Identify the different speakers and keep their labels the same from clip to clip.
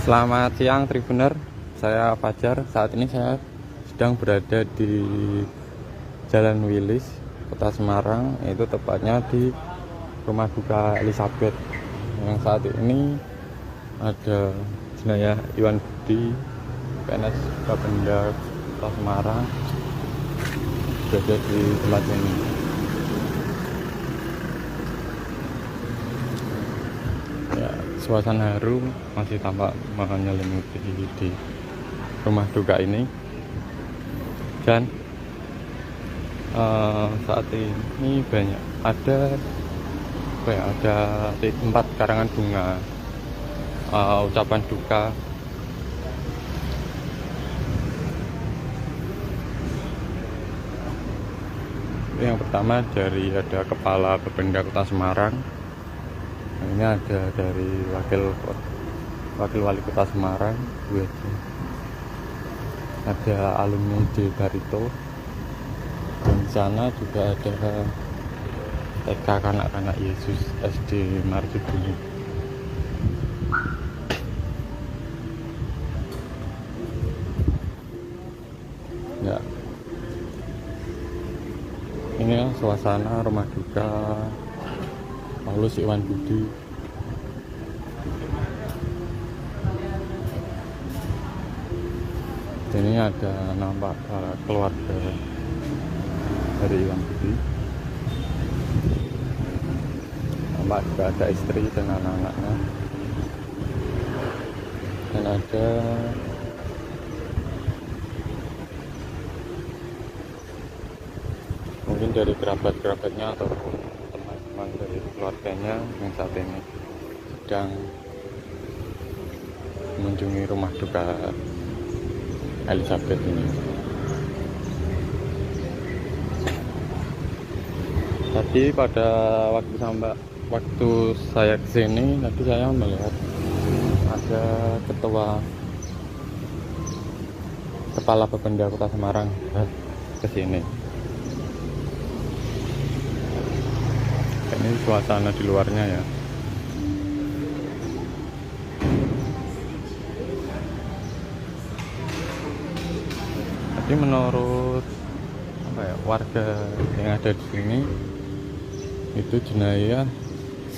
Speaker 1: Selamat siang Tribuner, saya Fajar. Saat ini saya sedang berada di Jalan Wilis, Kota Semarang, yaitu tepatnya di Rumah Duka Elizabeth. Yang saat ini ada jenazah Iwan Budi, PNS Bapenda Kota Semarang, berada di tempat ini. Ya, suasana haru masih tampak menyelimuti di rumah duka ini. Dan saat ini banyak ada tempat karangan bunga, ucapan duka. Yang pertama ada Kepala Bapenda Kota Semarang. Ini ada dari wakil wali kota Semarang, ada alumni di Barito, dan di sana juga ada TK Kanak-Kanak Yesus SD Marjuduni. Ya, ini ya suasana rumah duka Paulus Iwan Budi. Ini ada nampak keluarga dari Iwan Budi. Nampak juga ada istri dan anak-anaknya. Dan ada mungkin dari kerabat-kerabatnya ataupun teman-teman dari keluarganya yang saat ini sedang mengunjungi rumah duka Elizabeth ini. Tadi pada waktu saya kesini, tadi saya melihat ada Kepala Bapenda Kota Semarang kesini. Ini suasana di luarnya ya. Jadi menurut warga yang ada di sini, itu jenazah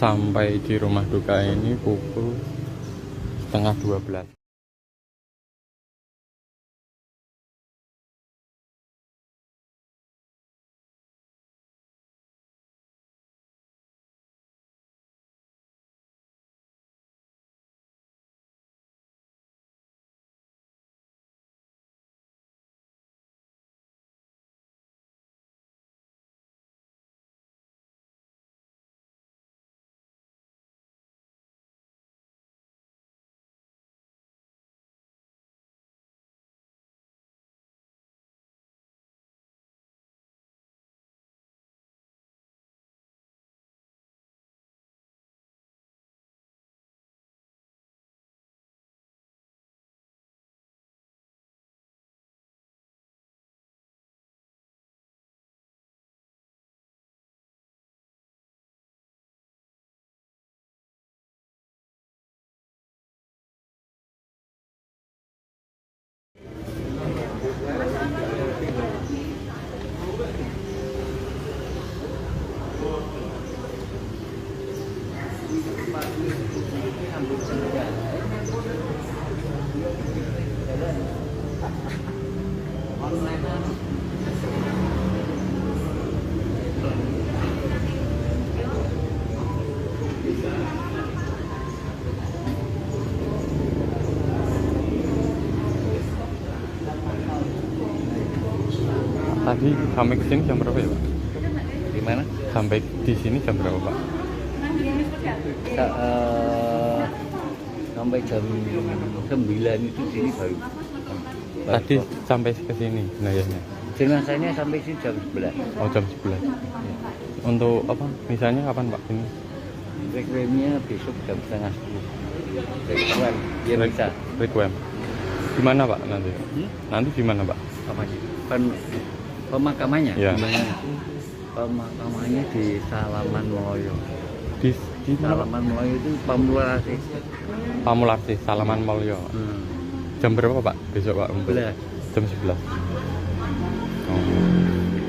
Speaker 1: sampai di rumah duka ini pukul 11:30. Tadi sampai ke sini jam berapa ya, Pak?
Speaker 2: Di mana?
Speaker 1: Sampai di sini jam berapa, Pak?
Speaker 2: Sampai jam 9 itu sini baru.
Speaker 1: Tadi sampai ke sini jenazahnya.
Speaker 2: Jenazahnya sampai sini jam 11.
Speaker 1: Oh, jam 11. Untuk apa? Misalnya kapan, Pak? Ini
Speaker 2: Requiemnya besok jam setengah 10. Requiem, ya bisa.
Speaker 1: Requiem. Di mana, Pak, nanti? Nanti di mana, Pak?
Speaker 2: Apanya? Pemakamannya?
Speaker 1: Ya.
Speaker 2: Pemakamannya di Salaman Loyo.
Speaker 1: Di di mana, Pak?
Speaker 2: Salaman Mulyo itu Pamularasi.
Speaker 1: Pamularsi, Salaman Mulyo. Jam berapa, Pak? Besok, Pak? Untuk
Speaker 2: 11.
Speaker 1: jam 11. Oh.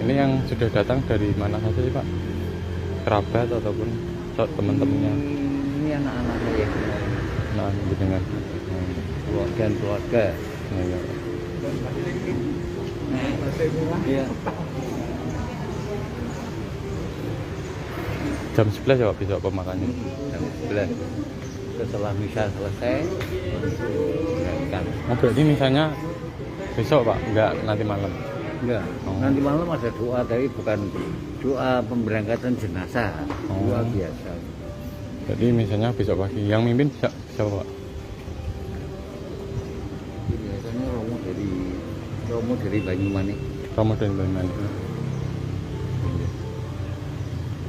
Speaker 1: Ini yang sudah datang dari mana saja sih, Pak? Kerabat ataupun teman-temannya?
Speaker 2: Ini anak-anak saya.
Speaker 1: Nah, dengan
Speaker 2: Keluarga.
Speaker 1: ya.
Speaker 2: Iya.
Speaker 1: Jam 11 ya, Pak, besok pemakannya.
Speaker 2: Jam 11. Setelah misa selesai, berangkat.
Speaker 1: Oh, berarti misalnya besok, Pak, enggak nanti malam.
Speaker 2: Enggak.
Speaker 1: Oh.
Speaker 2: Nanti malam ada doa, tapi bukan doa pemberangkatan jenazah.
Speaker 1: Oh.
Speaker 2: Doa biasa.
Speaker 1: Jadi misalnya besok pagi yang mimpin siapa, Pak?
Speaker 2: Biasanya Romo dari Banyumanik.
Speaker 1: Ramadan Banyumanik.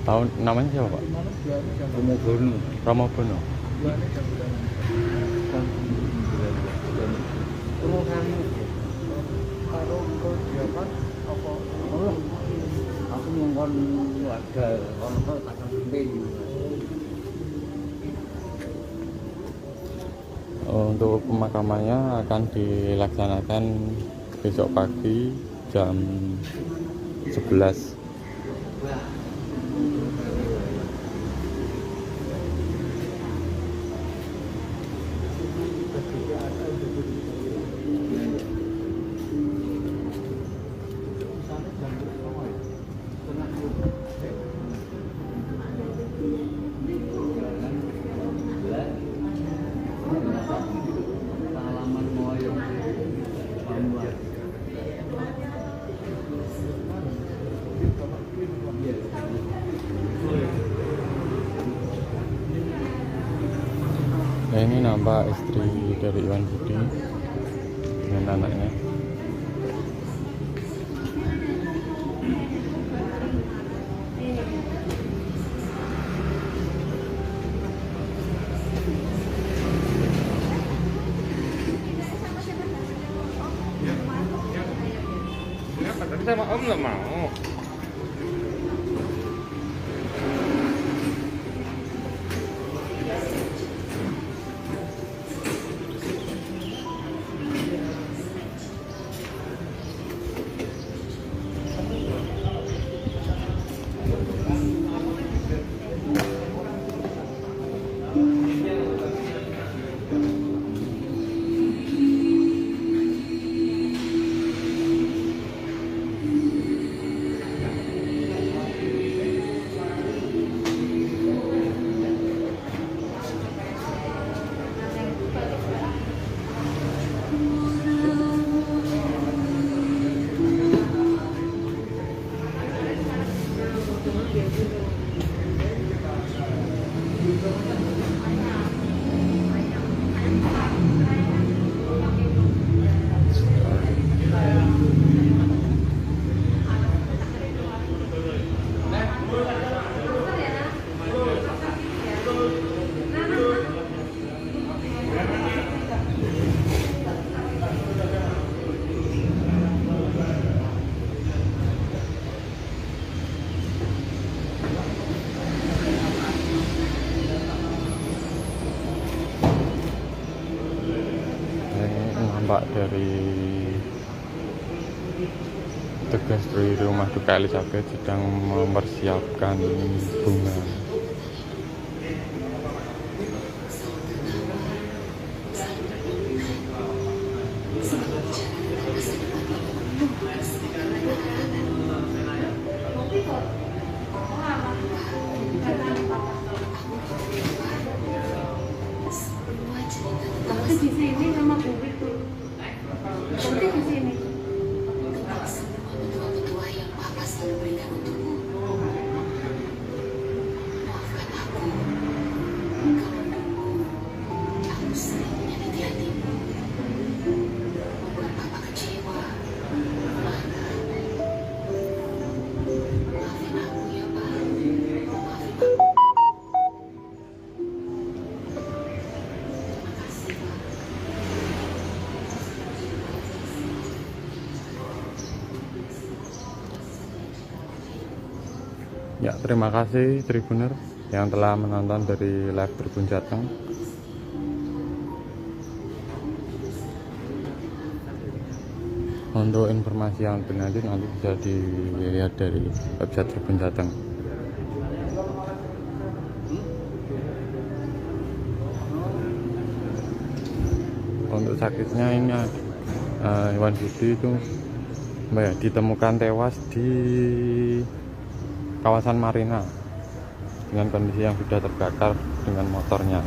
Speaker 1: Tahun namanya siapa, Pak?
Speaker 2: Romo Bono.
Speaker 1: Romo Bono.
Speaker 2: Romo kamu. Aku ngomong warga, orang takkan sampai.
Speaker 1: Untuk pemakamannya akan dilaksanakan besok pagi jam 11.
Speaker 2: Salaman Mulyo.
Speaker 1: Nah, ini nampak istri dari Iwan Budi dengan anaknya.
Speaker 3: Tapi sama Om nggak mau. Nampak dari tugas dari rumah duka Elizabeth sedang mempersiapkan bunga.
Speaker 4: Tapi di sini sama Bu itu. Tapi di sini.
Speaker 5: Petua yang Papa selalu berikan untukmu. Maafkan aku. Kalau dulu aku sering menyakiti hatimu, membuat Papa kecewa, marah. Maafin aku ya, Pak. Maafin aku. Terima kasih, Pak.
Speaker 1: Ya, terima kasih Tribuner. yang telah menonton dari live Tribun Jateng. Untuk informasi yang lebih lanjut nanti bisa dilihat dari website Tribun Jateng. Untuk sakitnya ini Iwan Budi itu ditemukan tewas di kawasan Marina dengan kondisi yang sudah terbakar dengan motornya.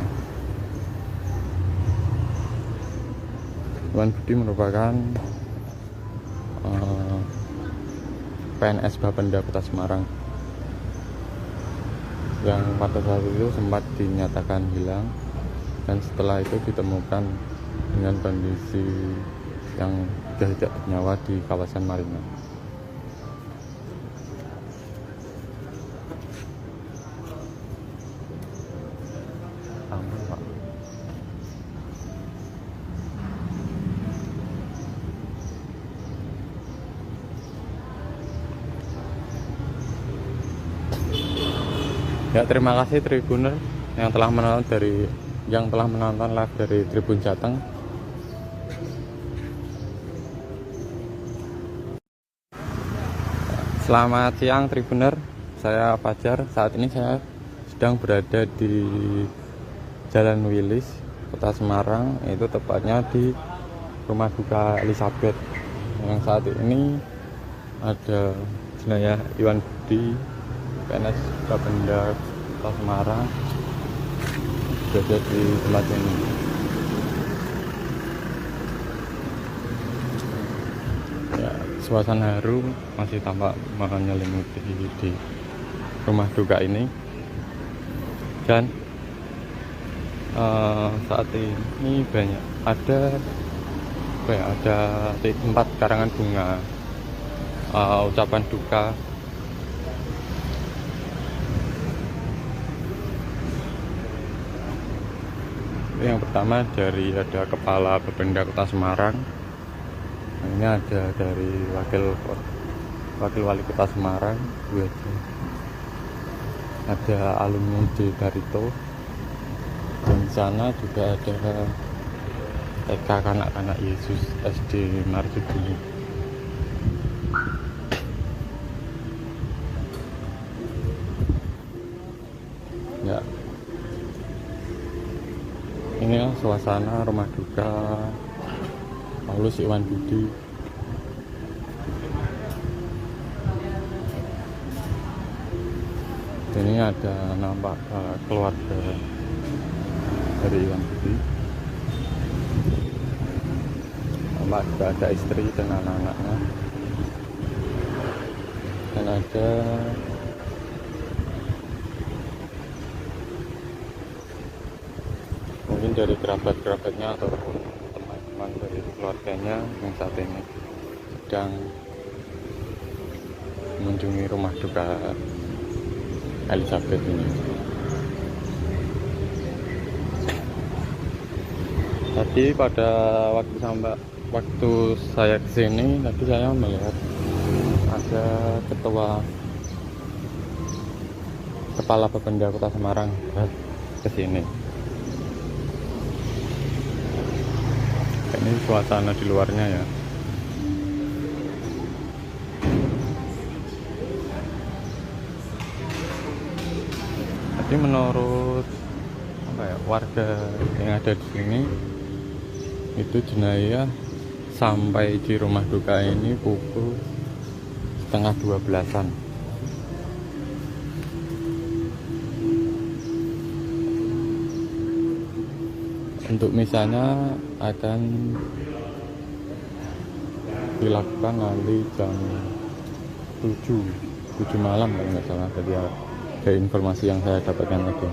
Speaker 1: Iwan Budi merupakan PNS Bapenda Kota Semarang yang pada saat itu sempat dinyatakan hilang dan setelah itu ditemukan dengan kondisi yang sudah tidak bernyawa di kawasan Marina. Aman, Pak. Ya, terima kasih Tribuner yang telah menonton live dari Tribun Jateng. Selamat siang Tribuner, saya Fajar. Saat ini saya sedang berada di Jalan Wilis, Kota Semarang, itu tepatnya di Rumah Duka Elizabeth. Yang saat ini ada jenazah Iwan Budi, PNS Bapenda Kota Semarang, berada di tempat ini. Ya, suasana haru masih tampak menyelimuti di rumah duka ini. Dan saat ini banyak ada tempat karangan bunga, ucapan duka. Yang pertama ada Kepala Bapenda Kota Semarang. Ini ada dari wakil wali Kota Semarang, ada alumni di Barito, dan di sana juga ada TK Kanak-Kanak Yesus SD Marjuduli. Ya, inilah suasana rumah duka Paulus Iwan Budi. Ini ada nampak keluarga dari Iwan Budi. Nampak juga ada istri dan anak-anaknya. Dan ada mungkin dari kerabat-kerabatnya ataupun teman-teman dari keluarganya yang saat ini sedang mengunjungi rumah duka Elizabeth ini. Tadi pada waktu saya kesini, tadi saya melihat ada Kepala Bapenda Kota Semarang kesini. Ini suasana di luarnya ya. Jadi menurut warga yang ada di sini, itu jenazah sampai di rumah duka ini pukul 11:30-an. Untuk misalnya akan dilakukan nanti jam 7 malam kalau nggak salah, dari informasi yang saya dapatkan tadi.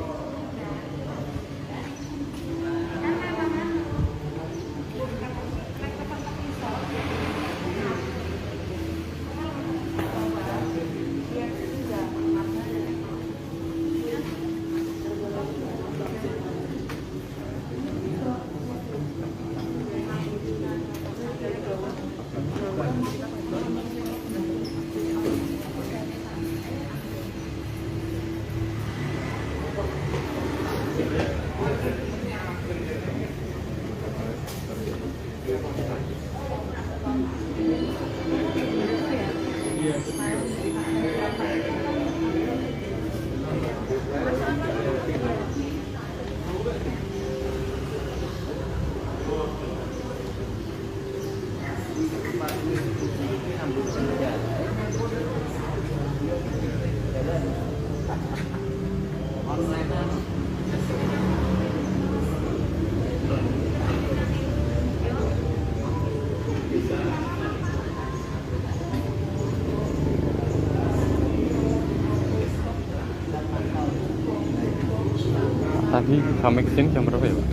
Speaker 3: Tadi sampai ke sini jam berapa ya Pak?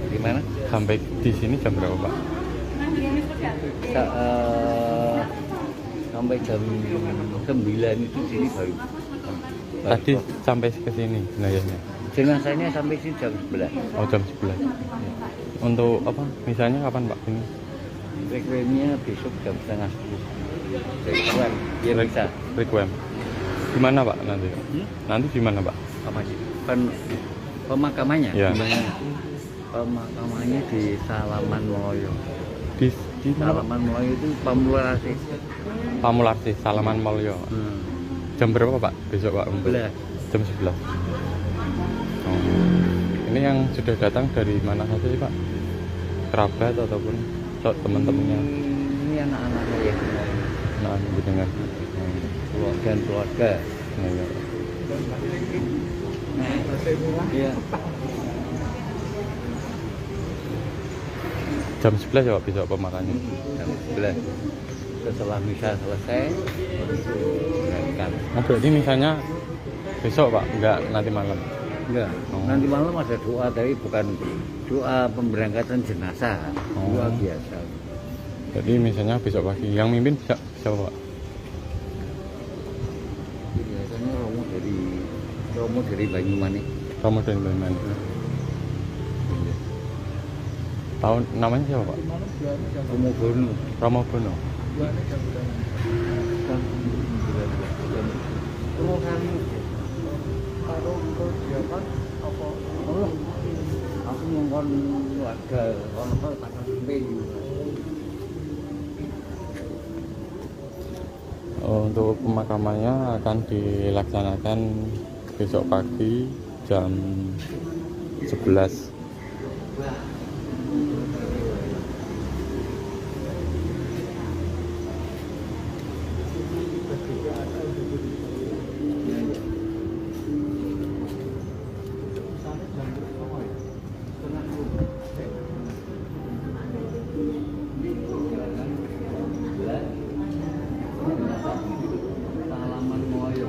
Speaker 2: Gimana?
Speaker 3: Sampai di sini jam berapa Pak?
Speaker 2: Sampai jam 9 itu sini baru.
Speaker 3: Tadi sampai ke sini jenazahnya.
Speaker 2: Jenazahnya sampai sini jam 11.
Speaker 3: Oh jam 11. Untuk apa? Misalnya kapan Pak ini?
Speaker 2: Requiemnya besok jam setengah 10. Requiem, ya bisa.
Speaker 3: Requiem. Di mana Pak nanti? Nanti di mana Pak?
Speaker 2: Apa sih? Pemakamannya?
Speaker 3: Ya.
Speaker 2: Gimana? Pemakamannya di Salaman Mloyo.
Speaker 3: Di
Speaker 2: Salaman Mloyo itu Pamulasi.
Speaker 3: Pamularsi, Salaman Mulyo. Jam berapa Pak? Besok Pak untuk
Speaker 2: 11.
Speaker 3: jam 11. Oh. Ini yang sudah datang dari mana saja sih Pak? Kerabat ataupun teman-temannya?
Speaker 2: Ini anak-anaknya ya.
Speaker 3: Nah, dengan
Speaker 2: Keluarga. Iya.
Speaker 3: Jam 11 ya Pak besok pemakamannya.
Speaker 2: Jam 11. Setelah misa selesai, berangkat.
Speaker 3: Oh, berarti misalnya besok Pak, enggak nanti malam.
Speaker 2: Enggak.
Speaker 3: Oh.
Speaker 2: Nanti malam ada doa, tapi bukan doa pemberangkatan jenazah.
Speaker 3: Oh.
Speaker 2: Doa biasa.
Speaker 3: Jadi misalnya besok pagi yang mimpin siapa Pak?
Speaker 2: Biasanya Romo dari Banyumanik.
Speaker 3: Kamu dan teman. Tahun namanya siapa Pak?
Speaker 2: Romo Bono.
Speaker 3: Romo Bono.
Speaker 2: Aku ngomong warga, kalau takkan sampai.
Speaker 3: Untuk pemakamannya akan dilaksanakan besok pagi jam 11.
Speaker 2: Salaman Mloyo.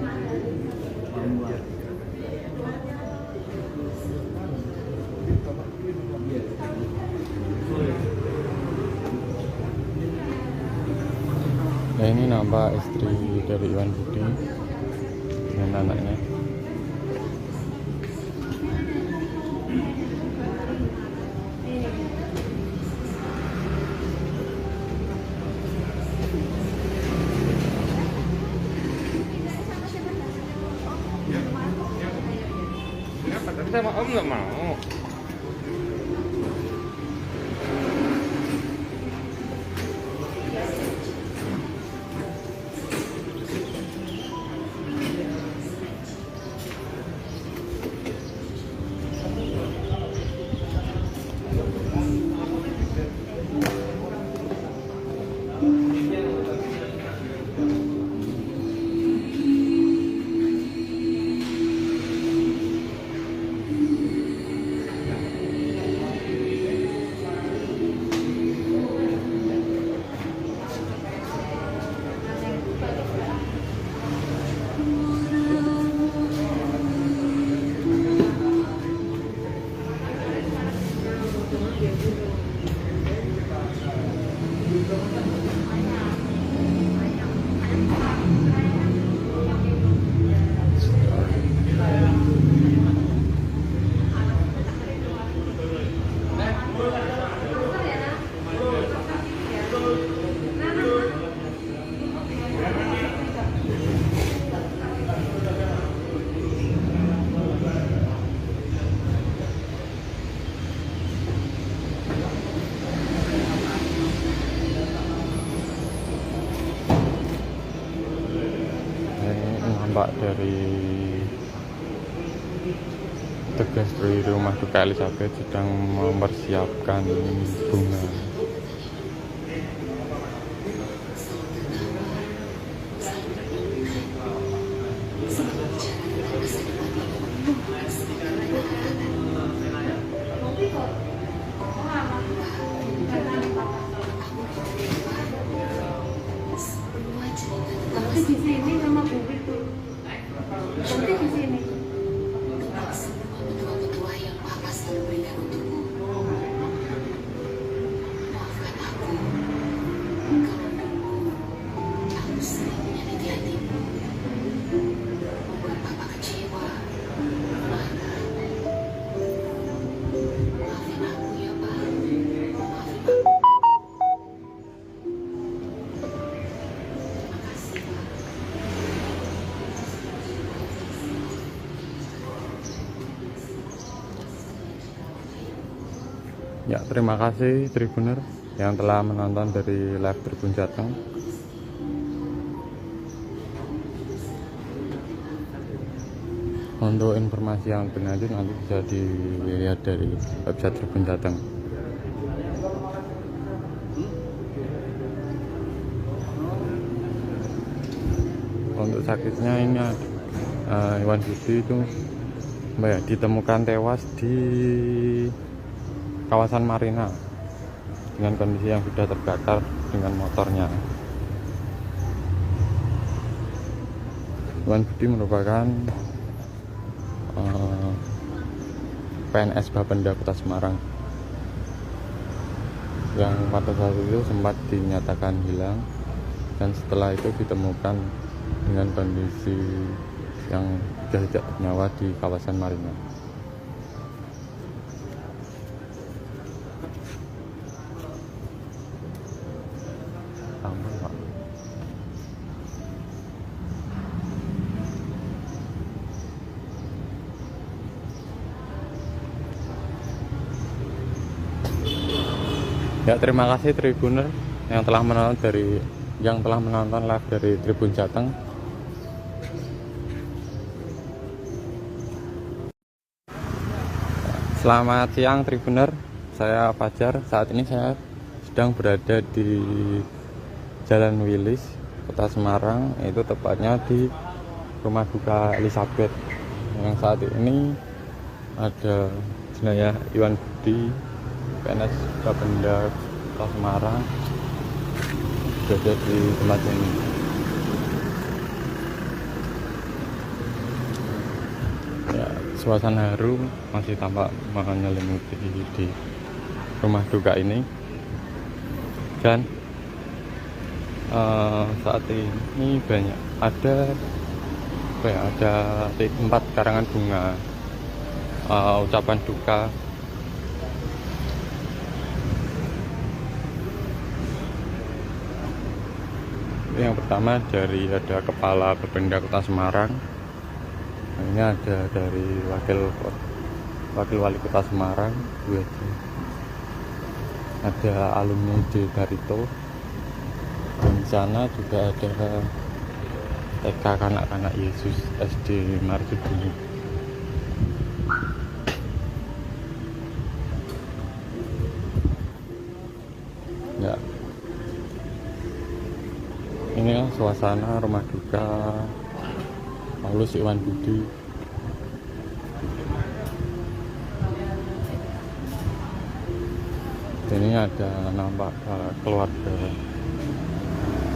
Speaker 3: Nah ini nampak istri dari Iwan Budi dengan anaknya.
Speaker 1: Kenapa? Tadi sama Om nggak mau. tampak dari tugas dari rumah duka Elizabeth sedang mempersiapkan bunga.
Speaker 4: Nanti di sini sama Bu itu. Nanti di sini.
Speaker 5: Semua petua-petua yang Papa selalu berikan untukku. Maafkan aku kalau dulu aku sering menyakiti hatimu, membuat Papa kecewa, marah. Maafin aku ya, Pak. Maafin aku. Terima kasih, Pak.
Speaker 1: Ya, terima kasih Tribuner yang telah menonton dari live Tribun Jateng. Untuk informasi yang lebih lanjut nanti bisa dilihat dari website Tribun Jateng. Untuk sakitnya ini Iwan Budi itu ditemukan tewas di kawasan Marina dengan kondisi yang sudah terbakar dengan motornya. Iwan Budi merupakan PNS Bapenda Kota Semarang yang pada saat itu sempat dinyatakan hilang dan setelah itu ditemukan dengan kondisi yang sudah tidak bernyawa di kawasan Marina. Tambah, Pak. Ya, terima kasih Tribuner yang telah menonton live dari Tribun Jateng. Selamat siang Tribuner, saya Fajar. Saat ini saya sedang berada di Jalan Wilis, Kota Semarang, itu tepatnya di rumah duka Elizabeth. Yang saat ini ada jenazah Iwan Budi, PNS Bapenda Kota Semarang, berada di tempat ini. Ya, suasana haru masih tampak menyelimuti di rumah duka ini. Dan saat ini ada 4 karangan bunga ucapan duka. Yang pertama ada Kepala Bapenda Kota Semarang, ini ada dari wakil wali Kota Semarang, ada alumni di Barito. Dan di sana juga ada TK Kanak-Kanak Yesus SD Marjubuni. Ya, inilah suasana rumah duka Paulus Iwan Budi. Ini ada nampak keluarga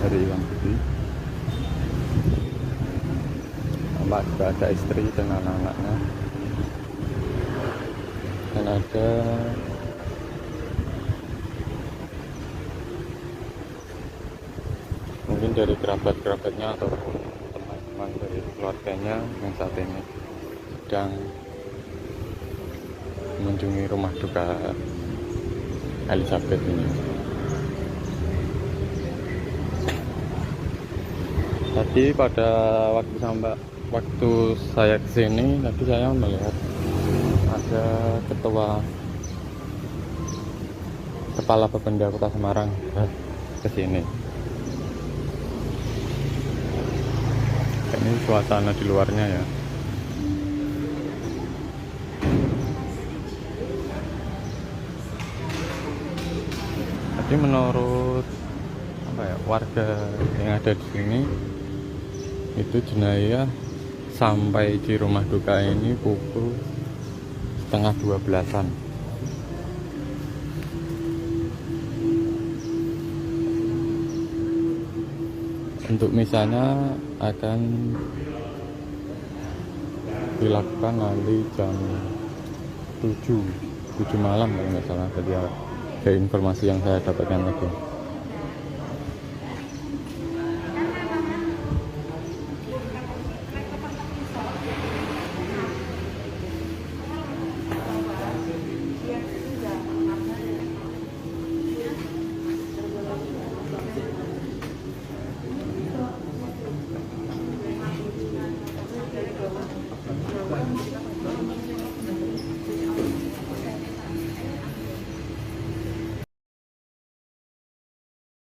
Speaker 1: dari Iwan Budi. Nampak juga ada istri dan anak-anaknya. Dan ada mungkin dari kerabat-kerabatnya atau teman-teman dari keluarganya yang saat ini sedang mengunjungi rumah duka Elizabeth ini. Tadi pada waktu saya kesini, tadi saya melihat ada Kepala Bapenda Kota Semarang kesini.
Speaker 3: Ini suasana di luarnya ya. Jadi menurut warga yang ada di sini itu jenayah sampai di rumah duka ini pukul setengah 12-an. Untuk misanya akan dilakukan nanti jam 7 malam kalau nggak salah, tadi ada informasi yang saya dapatkan lagi.